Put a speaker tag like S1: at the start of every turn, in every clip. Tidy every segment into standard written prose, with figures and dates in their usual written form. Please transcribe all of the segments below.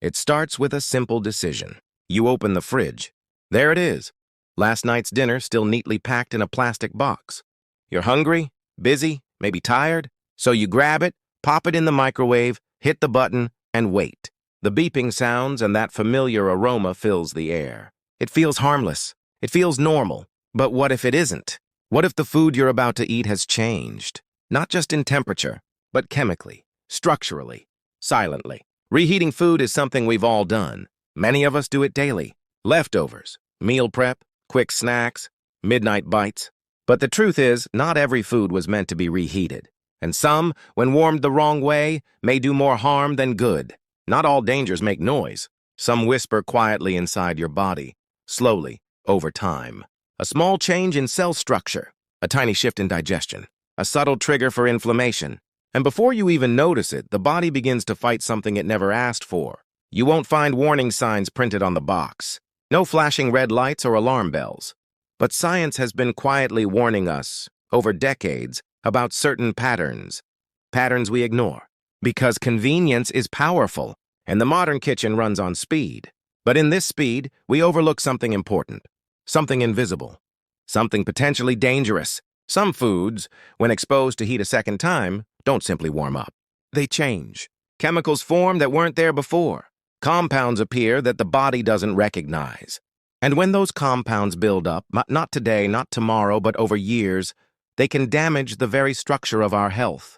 S1: It starts with a simple decision. You open the fridge. There it is. Last night's dinner still neatly packed in a plastic box. You're hungry, busy, maybe tired, so you grab it, pop it in the microwave, hit the button, and wait. The beeping sounds and that familiar aroma fills the air. It feels harmless. It feels normal. But what if it isn't? What if the food you're about to eat has changed? Not just in temperature, but chemically, structurally, silently. Reheating food is something we've all done. Many of us do it daily. Leftovers, meal prep, quick snacks, midnight bites. But the truth is, not every food was meant to be reheated. And some, when warmed the wrong way, may do more harm than good. Not all dangers make noise. Some whisper quietly inside your body, slowly, over time. A small change in cell structure, a tiny shift in digestion, a subtle trigger for inflammation. And before you even notice it, the body begins to fight something it never asked for. You won't find warning signs printed on the box. No flashing red lights or alarm bells. But science has been quietly warning us, over decades, about certain patterns. Patterns we ignore. Because convenience is powerful, and the modern kitchen runs on speed. But in this speed, we overlook something important. Something invisible. Something potentially dangerous. Some foods, when exposed to heat a second time, don't simply warm up. They change. Chemicals form that weren't there before. Compounds appear that the body doesn't recognize. And when those compounds build up, not today, not tomorrow, but over years, they can damage the very structure of our health.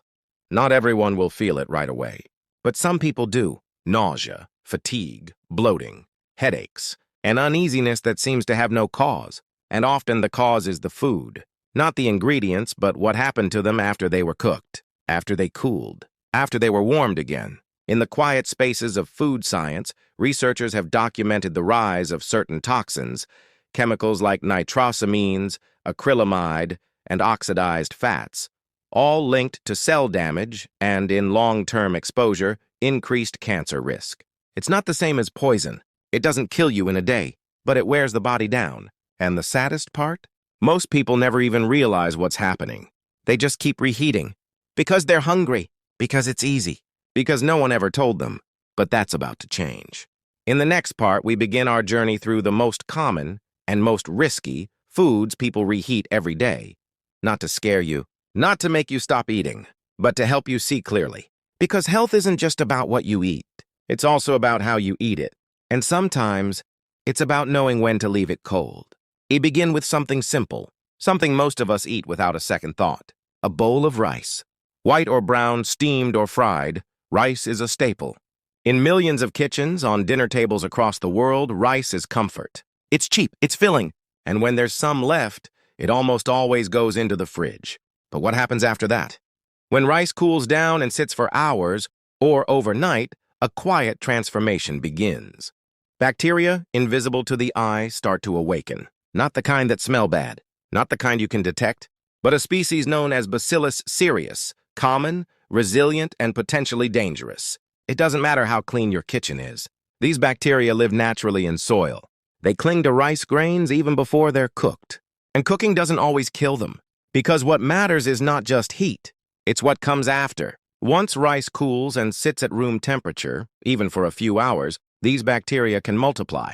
S1: Not everyone will feel it right away, but some people do. Nausea, fatigue, bloating, headaches, an uneasiness that seems to have no cause. And often the cause is the food. Not the ingredients, but what happened to them after they were cooked, after they cooled, after they were warmed again. In the quiet spaces of food science, researchers have documented the rise of certain toxins, chemicals like nitrosamines, acrylamide, and oxidized fats, all linked to cell damage and, in long-term exposure, increased cancer risk. It's not the same as poison. It doesn't kill you in a day, but it wears the body down. And the saddest part? Most people never even realize what's happening. They just keep reheating. Because they're hungry. Because it's easy. Because no one ever told them. But that's about to change. In the next part, we begin our journey through the most common and most risky foods people reheat every day. Not to scare you, not to make you stop eating, but to help you see clearly. Because health isn't just about what you eat. It's also about how you eat it. And sometimes, it's about knowing when to leave it cold. We begin with something simple, something most of us eat without a second thought. A bowl of rice. White or brown, steamed or fried, rice is a staple. In millions of kitchens, on dinner tables across the world, rice is comfort. It's cheap, it's filling, and when there's some left, it almost always goes into the fridge. But what happens after that? When rice cools down and sits for hours, or overnight, a quiet transformation begins. Bacteria, invisible to the eye, start to awaken. Not the kind that smell bad, not the kind you can detect, but a species known as Bacillus cereus, common, resilient, and potentially dangerous. It doesn't matter how clean your kitchen is. These bacteria live naturally in soil. They cling to rice grains even before they're cooked. And cooking doesn't always kill them, because what matters is not just heat. It's what comes after. Once rice cools and sits at room temperature, even for a few hours, these bacteria can multiply.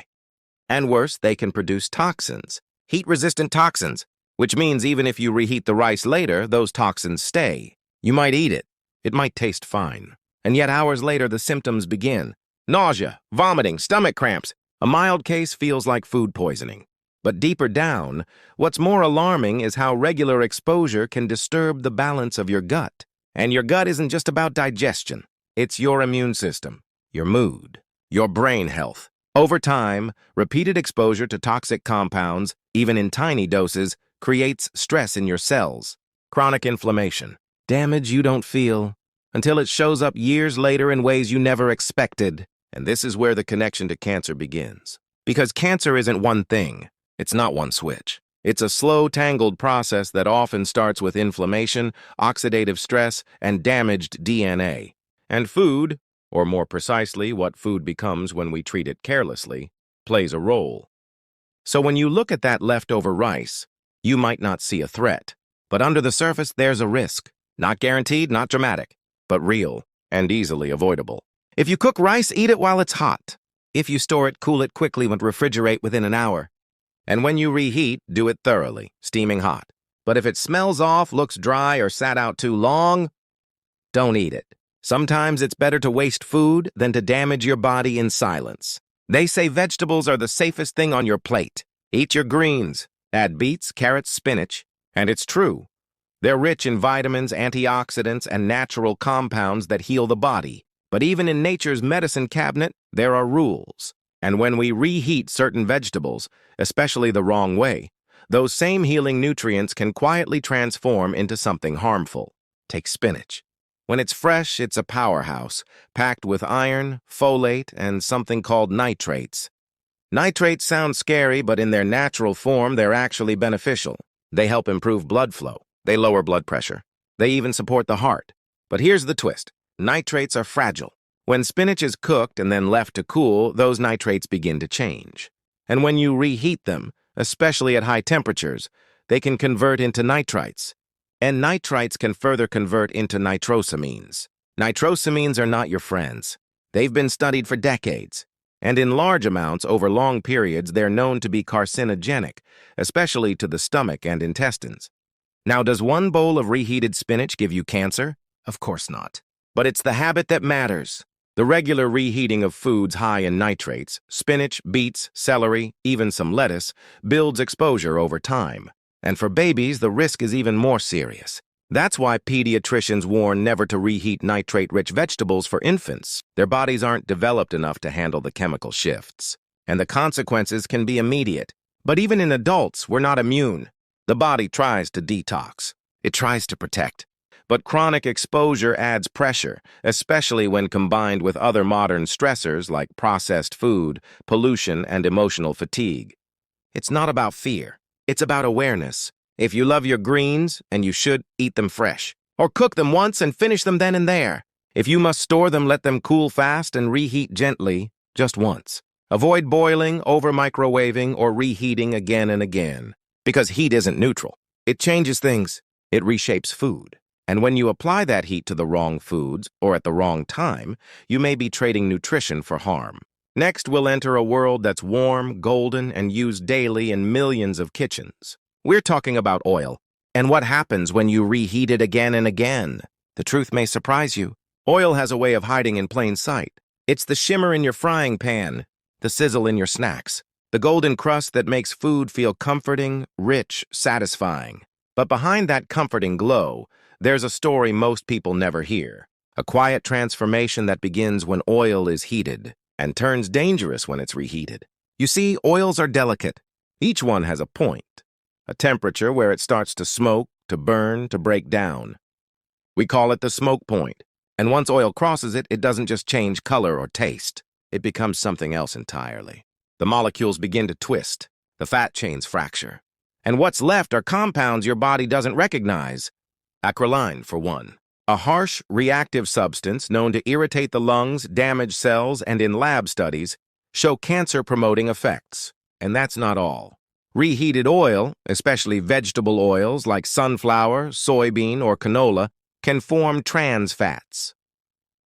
S1: And worse, they can produce toxins, heat-resistant toxins, which means even if you reheat the rice later, those toxins stay. You might eat it. It might taste fine. And yet hours later, the symptoms begin. Nausea, vomiting, stomach cramps. A mild case feels like food poisoning. But deeper down, what's more alarming is how regular exposure can disturb the balance of your gut. And your gut isn't just about digestion. It's your immune system, your mood, your brain health. Over time, repeated exposure to toxic compounds, even in tiny doses, creates stress in your cells, chronic inflammation, damage you don't feel, until it shows up years later in ways you never expected. And this is where the connection to cancer begins. Because cancer isn't one thing. It's not one switch. It's a slow, tangled process that often starts with inflammation, oxidative stress, and damaged DNA. And food, or more precisely, what food becomes when we treat it carelessly, plays a role. So when you look at that leftover rice, you might not see a threat. But under the surface, there's a risk. Not guaranteed, not dramatic, but real and easily avoidable. If you cook rice, eat it while it's hot. If you store it, cool it quickly and refrigerate within an hour. And when you reheat, do it thoroughly, steaming hot. But if it smells off, looks dry, or sat out too long, don't eat it. Sometimes it's better to waste food than to damage your body in silence. They say vegetables are the safest thing on your plate. Eat your greens. Add beets, carrots, spinach. And it's true. They're rich in vitamins, antioxidants, and natural compounds that heal the body. But even in nature's medicine cabinet, there are rules. And when we reheat certain vegetables, especially the wrong way, those same healing nutrients can quietly transform into something harmful. Take spinach. When it's fresh, it's a powerhouse, packed with iron, folate, and something called nitrates. Nitrates sound scary, but in their natural form, they're actually beneficial. They help improve blood flow. They lower blood pressure. They even support the heart. But here's the twist. Nitrates are fragile. When spinach is cooked and then left to cool, those nitrates begin to change. And when you reheat them, especially at high temperatures, they can convert into nitrites. And nitrites can further convert into nitrosamines. Nitrosamines are not your friends. They've been studied for decades. And in large amounts over long periods, they're known to be carcinogenic, especially to the stomach and intestines. Now, does one bowl of reheated spinach give you cancer? Of course not. But it's the habit that matters. The regular reheating of foods high in nitrates, spinach, beets, celery, even some lettuce, builds exposure over time. And for babies, the risk is even more serious. That's why pediatricians warn never to reheat nitrate-rich vegetables for infants. Their bodies aren't developed enough to handle the chemical shifts. And the consequences can be immediate. But even in adults, we're not immune. The body tries to detox. It tries to protect. But chronic exposure adds pressure, especially when combined with other modern stressors like processed food, pollution, and emotional fatigue. It's not about fear. It's about awareness. If you love your greens, and you should, eat them fresh. Or cook them once and finish them then and there. If you must store them, let them cool fast and reheat gently, just once. Avoid boiling, over-microwaving, or reheating again and again. Because heat isn't neutral. It changes things. It reshapes food. And when you apply that heat to the wrong foods, or at the wrong time, you may be trading nutrition for harm. Next, we'll enter a world that's warm, golden, and used daily in millions of kitchens. We're talking about oil, and what happens when you reheat it again and again. The truth may surprise you. Oil has a way of hiding in plain sight. It's the shimmer in your frying pan, the sizzle in your snacks, the golden crust that makes food feel comforting, rich, satisfying. But behind that comforting glow, there's a story most people never hear. A quiet transformation that begins when oil is heated and turns dangerous when it's reheated. You see, oils are delicate. Each one has a point, a temperature where it starts to smoke, to burn, to break down. We call it the smoke point. And once oil crosses it, it doesn't just change color or taste. It becomes something else entirely. The molecules begin to twist. The fat chains fracture. And what's left are compounds your body doesn't recognize. Acrolein, for one. A harsh, reactive substance known to irritate the lungs, damage cells, and in lab studies, show cancer-promoting effects. And that's not all. Reheated oil, especially vegetable oils like sunflower, soybean, or canola, can form trans fats.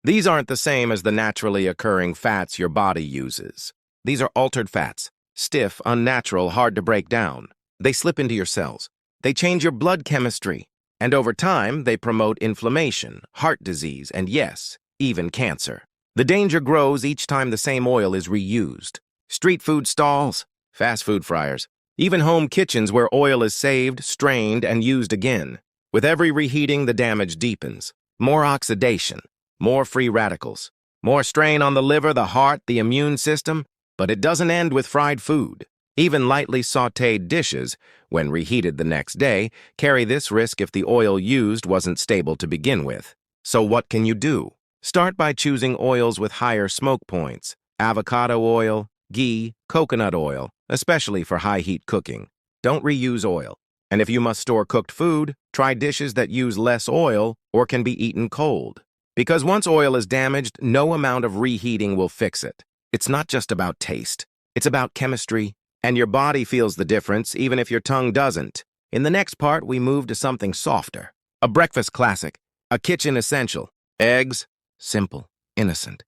S1: These aren't the same as the naturally occurring fats your body uses. These are altered fats, stiff, unnatural, hard to break down. They slip into your cells. They change your blood chemistry. And over time, they promote inflammation, heart disease, and yes, even cancer. The danger grows each time the same oil is reused. Street food stalls, fast food fryers, even home kitchens where oil is saved, strained, and used again. With every reheating, the damage deepens. More oxidation, more free radicals, more strain on the liver, the heart, the immune system. But it doesn't end with fried food. Even lightly sautéed dishes, when reheated the next day, carry this risk if the oil used wasn't stable to begin with. So what can you do? Start by choosing oils with higher smoke points: avocado oil, ghee, coconut oil, especially for high-heat cooking. Don't reuse oil. And if you must store cooked food, try dishes that use less oil or can be eaten cold. Because once oil is damaged, no amount of reheating will fix it. It's not just about taste. It's about chemistry. And your body feels the difference, even if your tongue doesn't. In the next part, we move to something softer. A breakfast classic, a kitchen essential. Eggs, simple, innocent.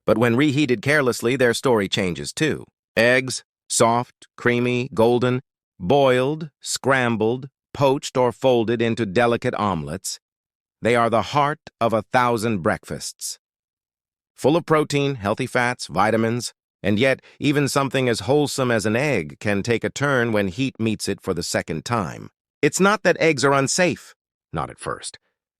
S1: But when reheated carelessly, their story changes too. Eggs, soft, creamy, golden, boiled, scrambled, poached, or folded into delicate omelets, they are the heart of 1,000 breakfasts. Full of protein, healthy fats, vitamins, and yet even something as wholesome as an egg can take a turn when heat meets it for the second time. It's not that eggs are unsafe. Not at first.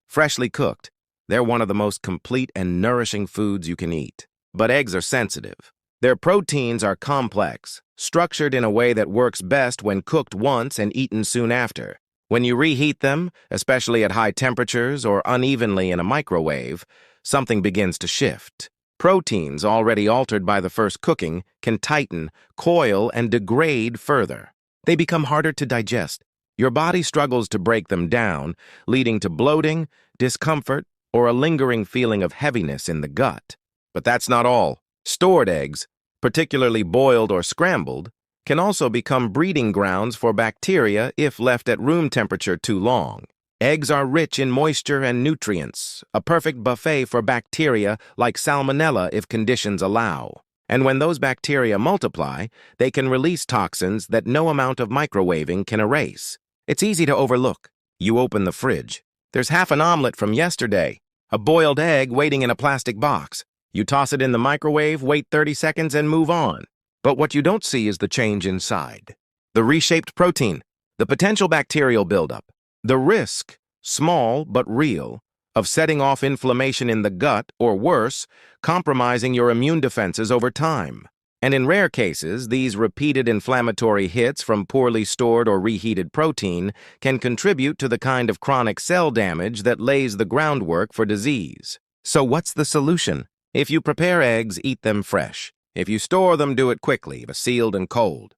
S1: Freshly cooked, they're one of the most complete and nourishing foods you can eat. But eggs are sensitive. Their proteins are complex, structured in a way that works best when cooked once and eaten soon after. When you reheat them, especially at high temperatures or unevenly in a microwave, something begins to shift. Proteins already altered by the first cooking can tighten, coil, and degrade further. They become harder to digest. Your body struggles to break them down, leading to bloating, discomfort, or a lingering feeling of heaviness in the gut. But that's not all. Stored eggs, particularly boiled or scrambled, can also become breeding grounds for bacteria if left at room temperature too long. Eggs are rich in moisture and nutrients, a perfect buffet for bacteria like salmonella if conditions allow. And when those bacteria multiply, they can release toxins that no amount of microwaving can erase. It's easy to overlook. You open the fridge. There's half an omelet from yesterday, a boiled egg waiting in a plastic box. You toss it in the microwave, wait 30 seconds, and move on. But what you don't see is the change inside. The reshaped protein, the potential bacterial buildup, the risk, small but real, of setting off inflammation in the gut or worse, compromising your immune defenses over time. And in rare cases, these repeated inflammatory hits from poorly stored or reheated protein can contribute to the kind of chronic cell damage that lays the groundwork for disease. So what's the solution? If you prepare eggs, eat them fresh. If you store them, do it quickly, but sealed and cold.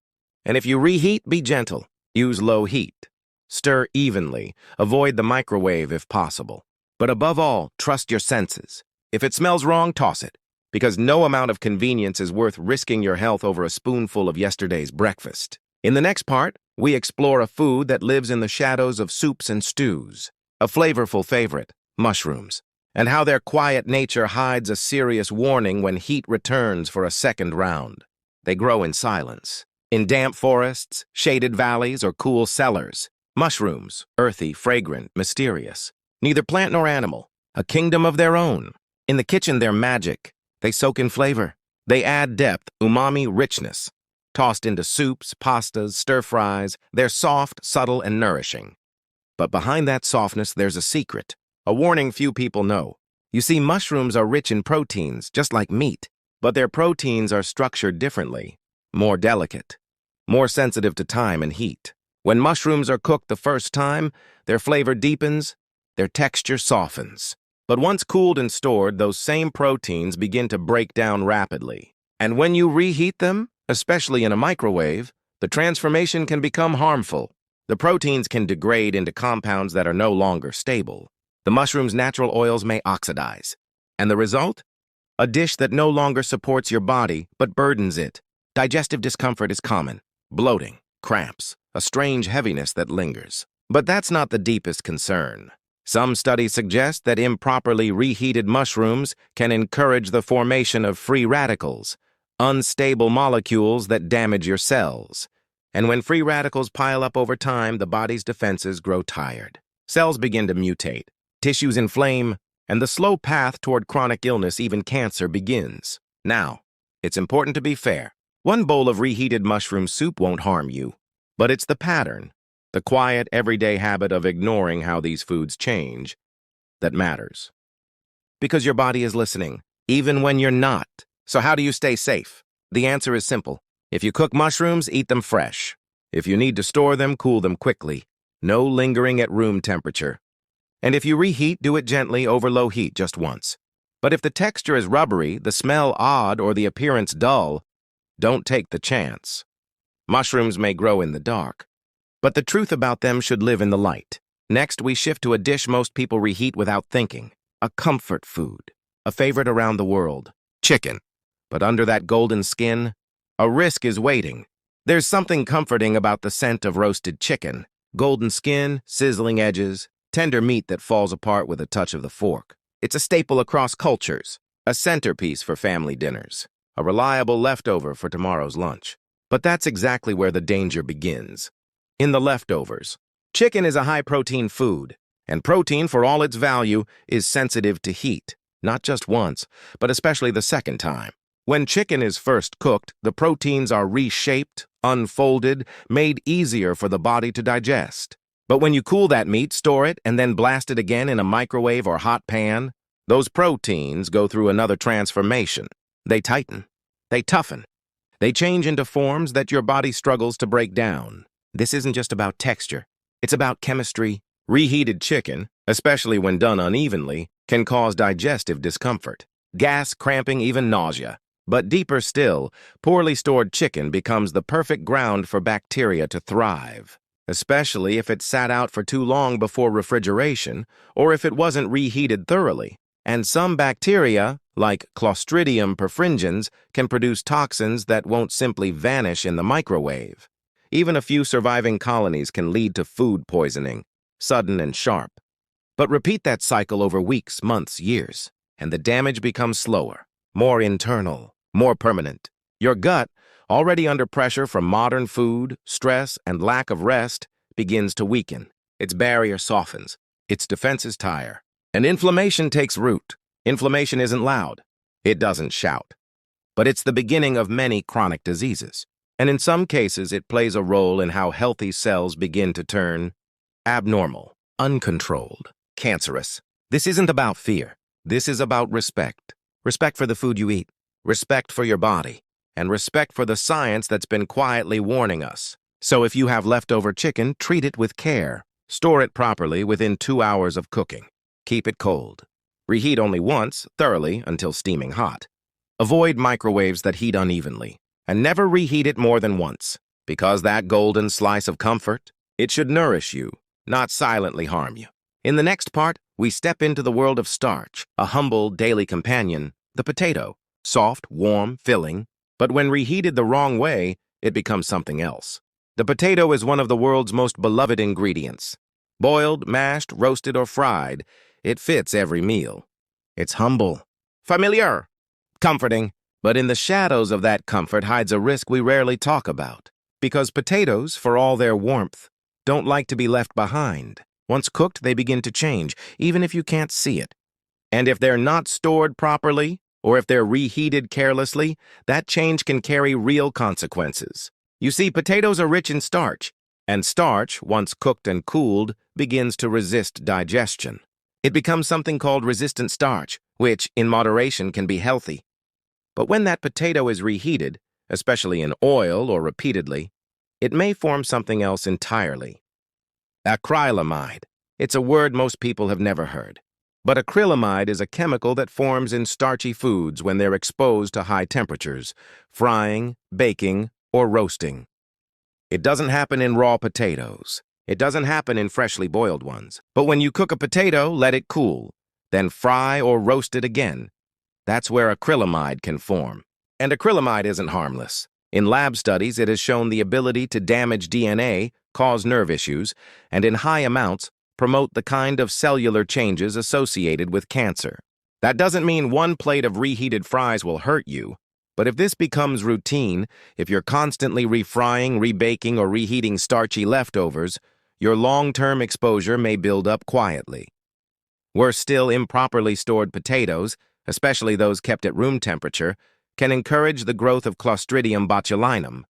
S1: And if you reheat, be gentle. Use low heat. Stir evenly. Avoid the microwave if possible. But above all, trust your senses. If it smells wrong, toss it. Because no amount of convenience is worth risking your health over a spoonful of yesterday's breakfast. In the next part, we explore a food that lives in the shadows of soups and stews. A flavorful favorite, mushrooms. And how their quiet nature hides a serious warning when heat returns for a second round. They grow in silence. In damp forests, shaded valleys, or cool cellars. Mushrooms, earthy, fragrant, mysterious. Neither plant nor animal, a kingdom of their own. In the kitchen, they're magic. They soak in flavor. They add depth, umami, richness. Tossed into soups, pastas, stir-fries, they're soft, subtle, and nourishing. But behind that softness, there's a secret, a warning few people know. You see, mushrooms are rich in proteins, just like meat, but their proteins are structured differently, more delicate, more sensitive to time and heat. When mushrooms are cooked the first time, their flavor deepens, their texture softens. But once cooled and stored, those same proteins begin to break down rapidly. And when you reheat them, especially in a microwave, the transformation can become harmful. The proteins can degrade into compounds that are no longer stable. The mushroom's natural oils may oxidize. And the result? A dish that no longer supports your body, but burdens it. Digestive discomfort is common. Bloating, cramps, a strange heaviness that lingers. But that's not the deepest concern. Some studies suggest that improperly reheated mushrooms can encourage the formation of free radicals, unstable molecules that damage your cells. And when free radicals pile up over time, the body's defenses grow tired. Cells begin to mutate, tissues inflame, and the slow path toward chronic illness, even cancer, begins. Now, it's important to be fair. One bowl of reheated mushroom soup won't harm you, but it's the pattern. The quiet, everyday habit of ignoring how these foods change that matters. Because your body is listening, even when you're not. So how do you stay safe? The answer is simple. If you cook mushrooms, eat them fresh. If you need to store them, cool them quickly. No lingering at room temperature. And if you reheat, do it gently over low heat just once. But if the texture is rubbery, the smell odd, or the appearance dull, don't take the chance. Mushrooms may grow in the dark, but the truth about them should live in the light. Next, we shift to a dish most people reheat without thinking. A comfort food. A favorite around the world. Chicken. But under that golden skin, a risk is waiting. There's something comforting about the scent of roasted chicken. Golden skin, sizzling edges, tender meat that falls apart with a touch of the fork. It's a staple across cultures. A centerpiece for family dinners, a reliable leftover for tomorrow's lunch. But that's exactly where the danger begins. In the leftovers. Chicken is a high-protein food, and protein, for all its value, is sensitive to heat, not just once, but especially the second time. When chicken is first cooked, the proteins are reshaped, unfolded, made easier for the body to digest. But when you cool that meat, store it, and then blast it again in a microwave or hot pan, those proteins go through another transformation. They tighten. They toughen. They change into forms that your body struggles to break down. This isn't just about texture. It's about chemistry. Reheated chicken, especially when done unevenly, can cause digestive discomfort, gas, cramping, even nausea. But deeper still, poorly stored chicken becomes the perfect ground for bacteria to thrive, especially if it sat out for too long before refrigeration or if it wasn't reheated thoroughly. And some bacteria, like Clostridium perfringens, can produce toxins that won't simply vanish in the microwave. Even a few surviving colonies can lead to food poisoning, sudden and sharp. But repeat that cycle over weeks, months, years, and the damage becomes slower, more internal, more permanent. Your gut, already under pressure from modern food, stress, and lack of rest, begins to weaken. Its barrier softens, its defenses tire, and inflammation takes root. Inflammation isn't loud. It doesn't shout. But it's the beginning of many chronic diseases. And in some cases, it plays a role in how healthy cells begin to turn abnormal, uncontrolled, cancerous. This isn't about fear. This is about respect. Respect for the food you eat, respect for your body, and respect for the science that's been quietly warning us. So if you have leftover chicken, treat it with care. Store it properly within 2 hours of cooking. Keep it cold. Reheat only once, thoroughly, until steaming hot. Avoid microwaves that heat unevenly, and never reheat it more than once, because that golden slice of comfort, it should nourish you, not silently harm you. In the next part, we step into the world of starch, a humble daily companion, the potato, soft, warm, filling, but when reheated the wrong way, it becomes something else. The potato is one of the world's most beloved ingredients. Boiled, mashed, roasted, or fried, it fits every meal. It's humble, familiar, comforting, but in the shadows of that comfort hides a risk we rarely talk about. Because potatoes, for all their warmth, don't like to be left behind. Once cooked, they begin to change, even if you can't see it. And if they're not stored properly, or if they're reheated carelessly, that change can carry real consequences. You see, potatoes are rich in starch, and starch, once cooked and cooled, begins to resist digestion. It becomes something called resistant starch, which, in moderation, can be healthy. But when that potato is reheated, especially in oil or repeatedly, it may form something else entirely. Acrylamide. It's a word most people have never heard. But acrylamide is a chemical that forms in starchy foods when they're exposed to high temperatures, frying, baking, or roasting. It doesn't happen in raw potatoes. It doesn't happen in freshly boiled ones. But when you cook a potato, let it cool, then fry or roast it again. That's where acrylamide can form. And acrylamide isn't harmless. In lab studies, it has shown the ability to damage DNA, cause nerve issues, and in high amounts, promote the kind of cellular changes associated with cancer. That doesn't mean one plate of reheated fries will hurt you, but if this becomes routine, if you're constantly refrying, rebaking, or reheating starchy leftovers, your long-term exposure may build up quietly. Worse still, improperly stored potatoes, especially those kept at room temperature, can encourage the growth of Clostridium botulinum,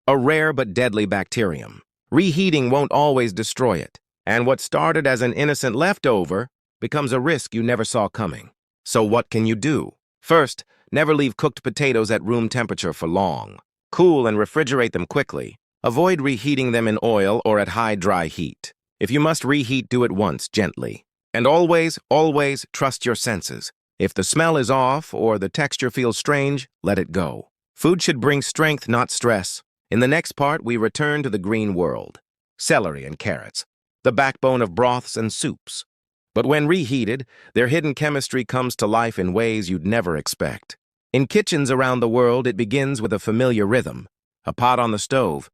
S1: a rare but deadly bacterium. Reheating won't always destroy it, and what started as an innocent leftover becomes a risk you never saw coming. So what can you do? First, never leave cooked potatoes at room temperature for long. Cool and refrigerate them quickly. Avoid reheating them in oil or at high dry heat. If you must reheat, do it once, gently. And always, always trust your senses. If the smell is off or the texture feels strange, let it go. Food should bring strength, not stress. In the next part, we return to the green world. Celery and carrots, the backbone of broths and soups. But when reheated, their hidden chemistry comes to life in ways you'd never expect. In kitchens around the world, it begins with a familiar rhythm. A pot on the stove,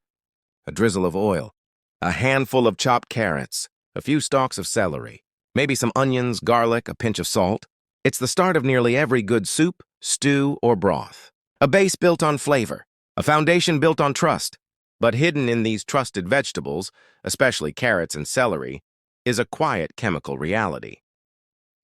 S1: a drizzle of oil, a handful of chopped carrots, a few stalks of celery, maybe some onions, garlic, a pinch of salt. It's the start of nearly every good soup, stew, or broth. A base built on flavor, a foundation built on trust. But hidden in these trusted vegetables, especially carrots and celery, is a quiet chemical reality.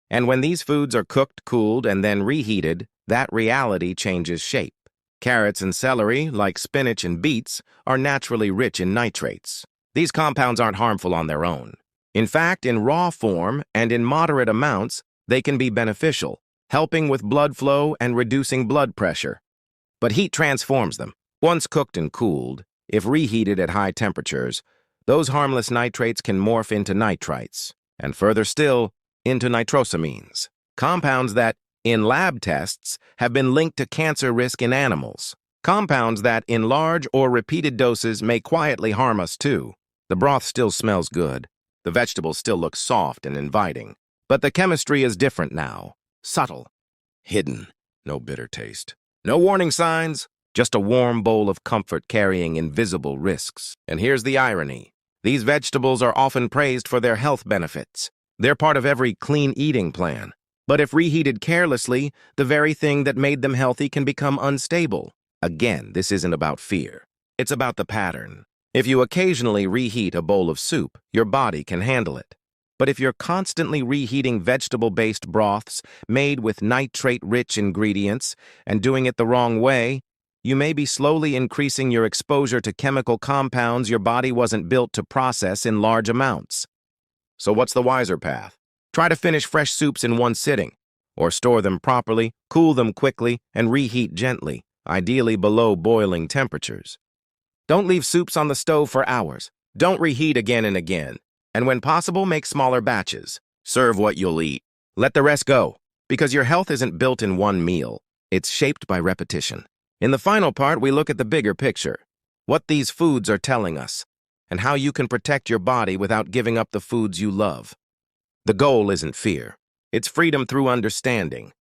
S1: And when these foods are cooked, cooled, and then reheated, that reality changes shape. Carrots and celery, like spinach and beets, are naturally rich in nitrates. These compounds aren't harmful on their own. In fact, in raw form and in moderate amounts, they can be beneficial, helping with blood flow and reducing blood pressure. But heat transforms them. Once cooked and cooled, if reheated at high temperatures, those harmless nitrates can morph into nitrites, and further still, into nitrosamines, compounds that, in lab tests, have been linked to cancer risk in animals. Compounds that, in large or repeated doses, may quietly harm us too. The broth still smells good. The vegetables still look soft and inviting. But the chemistry is different now. Subtle. Hidden. No bitter taste. No warning signs. Just a warm bowl of comfort carrying invisible risks. And here's the irony. These vegetables are often praised for their health benefits. They're part of every clean eating plan. But if reheated carelessly, the very thing that made them healthy can become unstable. Again, this isn't about fear. It's about the pattern. If you occasionally reheat a bowl of soup, your body can handle it. But if you're constantly reheating vegetable-based broths made with nitrate-rich ingredients and doing it the wrong way, you may be slowly increasing your exposure to chemical compounds your body wasn't built to process in large amounts. So what's the wiser path? Try to finish fresh soups in one sitting, or store them properly, cool them quickly, and reheat gently, ideally below boiling temperatures. Don't leave soups on the stove for hours. Don't reheat again and again. And when possible, make smaller batches. Serve what you'll eat. Let the rest go, because your health isn't built in one meal. It's shaped by repetition. In the final part, we look at the bigger picture, what these foods are telling us, and how you can protect your body without giving up the foods you love. The goal isn't fear. It's freedom through understanding.